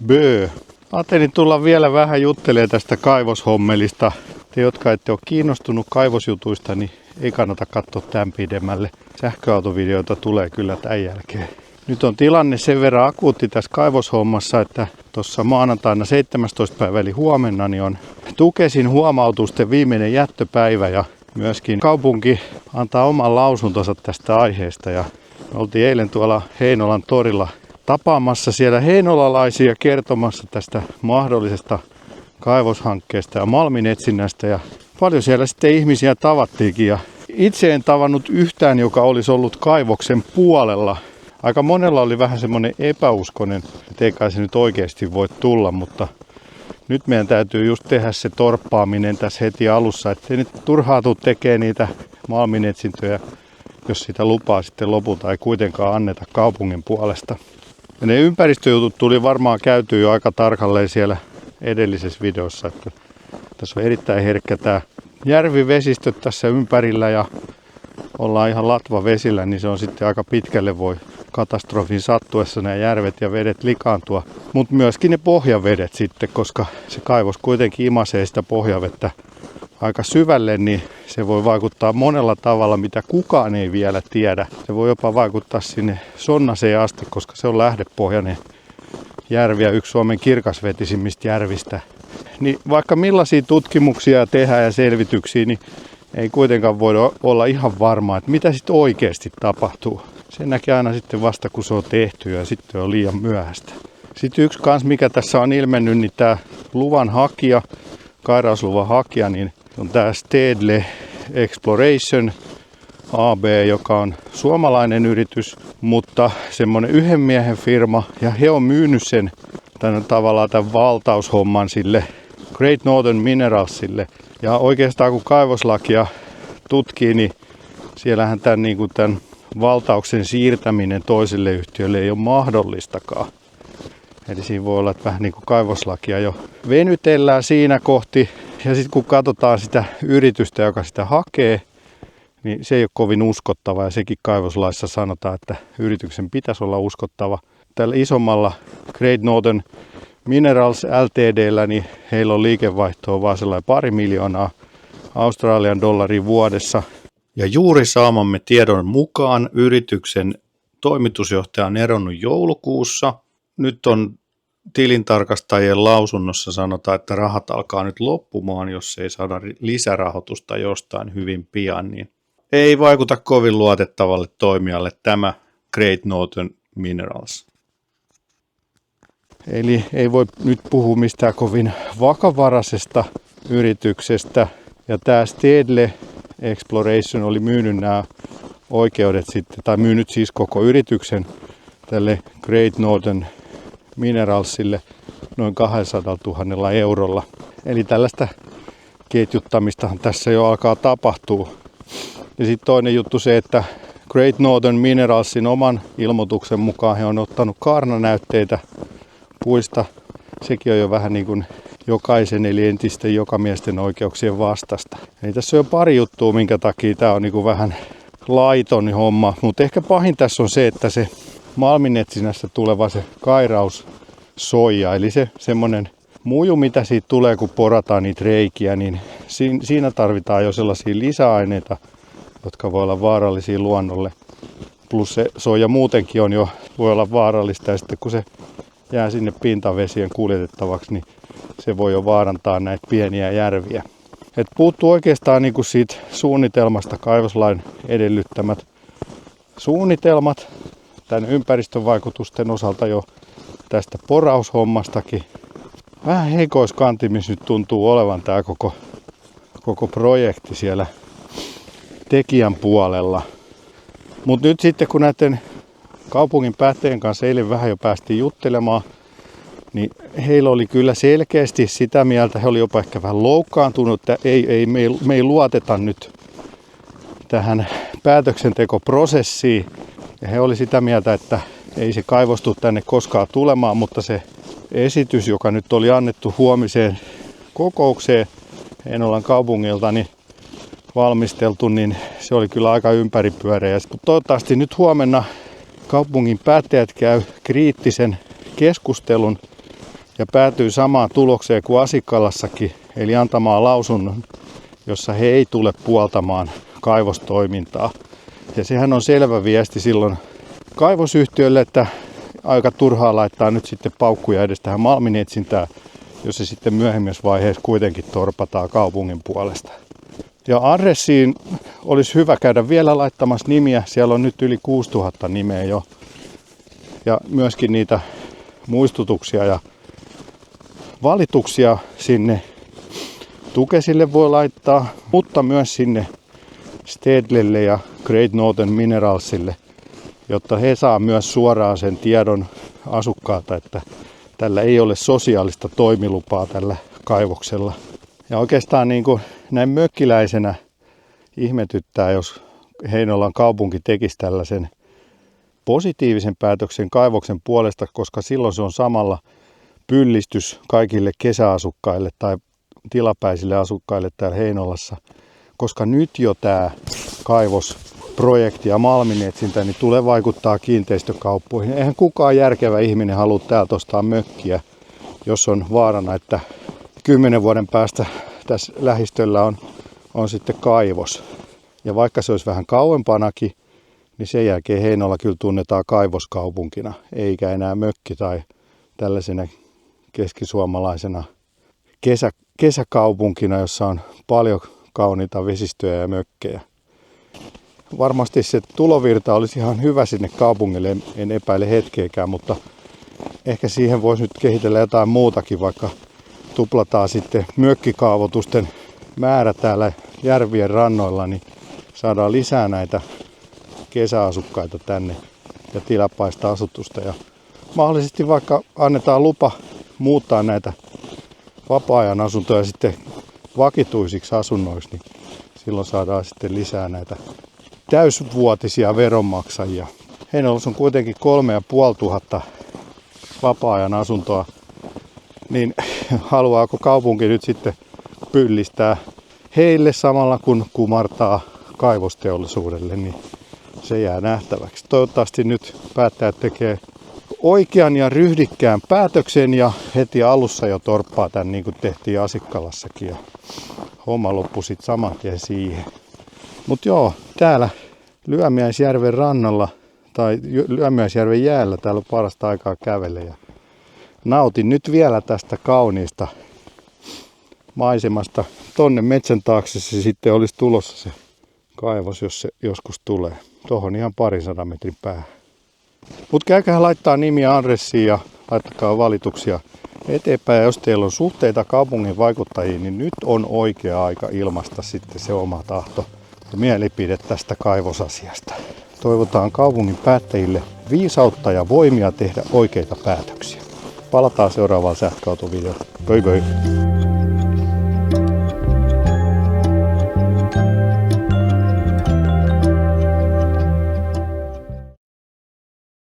Bö. Ajattelin tulla vielä vähän juttelemaan tästä kaivoshommelista. Te, jotka ette ole kiinnostunut kaivosjutuista, niin ei kannata katsoa tämän pidemmälle. Sähköautovideoita tulee kyllä tämän jälkeen. Nyt on tilanne sen verran akuutti tässä kaivoshommassa, että tuossa maanantaina 17. päivä eli huomenna niin on Tukesin huomautusten viimeinen jättöpäivä ja myöskin kaupunki antaa oman lausuntonsa tästä aiheesta. Ja me oltiin eilen tuolla Heinolan torilla tapaamassa siellä heinolalaisia kertomassa tästä mahdollisesta kaivoshankkeesta ja malminetsinnästä. Ja paljon siellä sitten ihmisiä tavattiinkin. Ja itse en tavannut yhtään, joka olisi ollut kaivoksen puolella. Aika monella oli vähän semmoinen epäuskonen, että ei kai se nyt oikeasti voi tulla, mutta nyt meidän täytyy just tehdä se torppaaminen tässä heti alussa, ettei nyt turhaa tule tekemään niitä malminetsintöjä, jos sitä lupaa sitten lopulta ei kuitenkaan anneta kaupungin puolesta. Ja ne ympäristöjutut tuli varmaan käytyä jo aika tarkalleen siellä edellisessä videossa, että tässä on erittäin herkkä tämä järvivesistöt tässä ympärillä ja ollaan ihan latvavesillä, niin se on sitten aika pitkälle voi katastrofin sattuessa nämä järvet ja vedet likaantua. Mutta myöskin ne pohjavedet sitten, koska se kaivos kuitenkin imasee sitä pohjavettä aika syvälle, niin se voi vaikuttaa monella tavalla, mitä kukaan ei vielä tiedä. Se voi jopa vaikuttaa sinne Sonnaseen asti, koska se on lähdepohjainen järvi ja yksi Suomen kirkasvetisimmistä järvistä. Niin vaikka millaisia tutkimuksia tehdään ja selvityksiä, niin ei kuitenkaan voida olla ihan varmaa, että mitä sitten oikeasti tapahtuu. Se näkee aina sitten vasta, kun se on tehty ja sitten on liian myöhäistä. Sitten yksi kans, mikä tässä on ilmennyt, niin tämä luvan hakija, kairausluvan hakija, niin on tämä Stedle Exploration AB, joka on suomalainen yritys, mutta semmoinen yhden miehen firma, ja he on myynyt sen tämän valtaushomman sille Great Northern Mineralsille. Ja oikeastaan kun kaivoslakia tutkii, niin siellähän tämän valtauksen siirtäminen toiselle yhtiölle ei ole mahdollistakaan. Eli siinä voi olla, että vähän niin kuin kaivoslakia jo venytellään siinä kohti. Ja sitten kun katsotaan sitä yritystä, joka sitä hakee, niin se ei ole kovin uskottava. Ja sekin kaivoslaissa sanotaan, että yrityksen pitäisi olla uskottava. Tällä isommalla Great Northern Minerals Ltd:llä, niin heillä on liikevaihtoa vaan sellainen 2 miljoonaa Australian dollaria vuodessa. Ja juuri saamamme tiedon mukaan yrityksen toimitusjohtaja on eronnut joulukuussa. Nyt on tilintarkastajien lausunnossa sanotaan, että rahat alkaa nyt loppumaan, jos ei saada lisärahoitusta jostain hyvin pian. Niin ei vaikuta kovin luotettavalle toimijalle tämä Great Northern Minerals. Eli ei voi nyt puhua mistään kovin vakavaraisesta yrityksestä. Ja tämä Stedle Exploration oli myynyt nämä oikeudet sitten, tai myynyt siis koko yrityksen tälle Great Northern Mineralsille noin 200 000 eurolla. Eli tällaista ketjuttamistahan tässä jo alkaa tapahtua. Ja sitten toinen juttu se, että Great Northern Mineralsin oman ilmoituksen mukaan he on ottanut kaarnanäytteitä puista. Sekin on jo vähän niin kuin jokaisen eli entisten jokamiesten oikeuksien vastasta. Eli tässä on jo pari juttua, minkä takia tämä on niin kuin vähän laiton homma. Mutta ehkä pahin tässä on se, että se malminetsinnästä tuleva se kairaussoija, eli se semmoinen muju, mitä siitä tulee, kun porataan niitä reikiä, niin siinä tarvitaan jo sellaisia lisäaineita, jotka voi olla vaarallisia luonnolle. Plus se soija muutenkin voi olla vaarallista, ja sitten kun se jää sinne pintavesien kuljetettavaksi, niin se voi jo vaarantaa näitä pieniä järviä. Et puuttuu oikeastaan niin kuin siitä suunnitelmasta, kaivoslain edellyttämät suunnitelmat tämän ympäristövaikutusten osalta jo tästä poraushommastakin. Vähän heikoiskantimissa nyt tuntuu olevan tämä koko projekti siellä tekijän puolella. Mutta nyt sitten kun näiden kaupungin päättäjien kanssa eilen vähän jo päästiin juttelemaan, niin heillä oli kyllä selkeästi sitä mieltä, he oli jopa ehkä vähän loukkaantunut, että me ei luoteta nyt tähän päätöksentekoprosessiin. Ja he oli sitä mieltä, että ei se kaivos tule tänne koskaan tulemaan, mutta se esitys, joka nyt oli annettu huomiseen kokoukseen Heinolan kaupungilta, niin valmisteltu, niin se oli kyllä aika ympäripyöreä. Toivottavasti nyt huomenna kaupungin päättäjät käy kriittisen keskustelun ja päätyy samaan tulokseen kuin Asikkalassakin, eli antamaan lausunnon, jossa he ei tule puoltamaan kaivostoimintaa. Ja sehän on selvä viesti silloin kaivosyhtiölle, että aika turhaa laittaa nyt sitten paukkuja edes tähän malminetsintään, jos se sitten myöhemmässä vaiheessa kuitenkin torpataan kaupungin puolesta. Ja adressiin olisi hyvä käydä vielä laittamassa nimiä. Siellä on nyt yli 6000 nimeä jo. Ja myöskin niitä muistutuksia ja valituksia sinne Tukesille voi laittaa, mutta myös sinne Stedlelle ja Great Northern Mineralsille, jotta he saa myös suoraan sen tiedon asukkaalta, että tällä ei ole sosiaalista toimilupaa tällä kaivoksella. Ja oikeastaan niin kuin näin mökkiläisenä ihmetyttää, jos Heinolan kaupunki tekisi tällaisen positiivisen päätöksen kaivoksen puolesta, koska silloin se on samalla pyllistys kaikille kesäasukkaille tai tilapäisille asukkaille täällä Heinolassa. Koska nyt jo tämä kaivosprojekti ja malminetsintä niin tulee vaikuttaa kiinteistökauppoihin. Eihän kukaan järkevä ihminen halua täältä ostaa mökkiä, jos on vaarana, että 10 vuoden päästä tässä lähistöllä on sitten kaivos. Ja vaikka se olisi vähän kauempanakin, niin sen jälkeen Heinola kyllä tunnetaan kaivoskaupunkina, eikä enää mökki tai tällaisena keskisuomalaisena kesäkaupunkina, jossa on paljon kauniita vesistöjä ja mökkejä. Varmasti se tulovirta olisi ihan hyvä sinne kaupungille, en epäile hetkeäkään, mutta ehkä siihen voisi nyt kehitellä jotain muutakin, vaikka tuplataan sitten mökkikaavoitusten määrä täällä järvien rannoilla, niin saadaan lisää näitä kesäasukkaita tänne ja tilapäistä asutusta. Ja mahdollisesti vaikka annetaan lupa muuttaa näitä vapaa-ajan asuntoja sitten vakituisiksi asunnoiksi, niin silloin saadaan sitten lisää näitä täysvuotisia veronmaksajia. Heinolassa on kuitenkin 3500 vapaa-ajan asuntoa, niin haluaako kaupunki nyt sitten pyllistää heille samalla kun kumartaa kaivosteollisuudelle, niin se jää nähtäväksi. Toivottavasti nyt päättäjät tekee oikean ja ryhdikkään päätöksen ja heti alussa jo torppaa tämän niin kuin tehtiin Asikkalassakin ja homma loppui sitten saman tien siihen. Mutta joo, täällä Lyömiäisjärven rannalla tai Lyömiäisjärven jäällä täällä on parasta aikaa kävellä ja nautin nyt vielä tästä kauniista maisemasta. Tonne metsän taakse se sitten olisi tulossa se kaivos, jos se joskus tulee. Tuohon ihan 200 metrin päähän. Mutta käykää laittaa nimiä adressiin ja laittakaa valituksia eteenpäin. Ja jos teillä on suhteita kaupungin vaikuttajiin, niin nyt on oikea aika ilmaista sitten se oma tahto ja mielipide tästä kaivosasiasta. Toivotaan kaupungin päättäjille viisautta ja voimia tehdä oikeita päätöksiä. Palataan seuraavaan sähköautovideoon. Pöi pöi!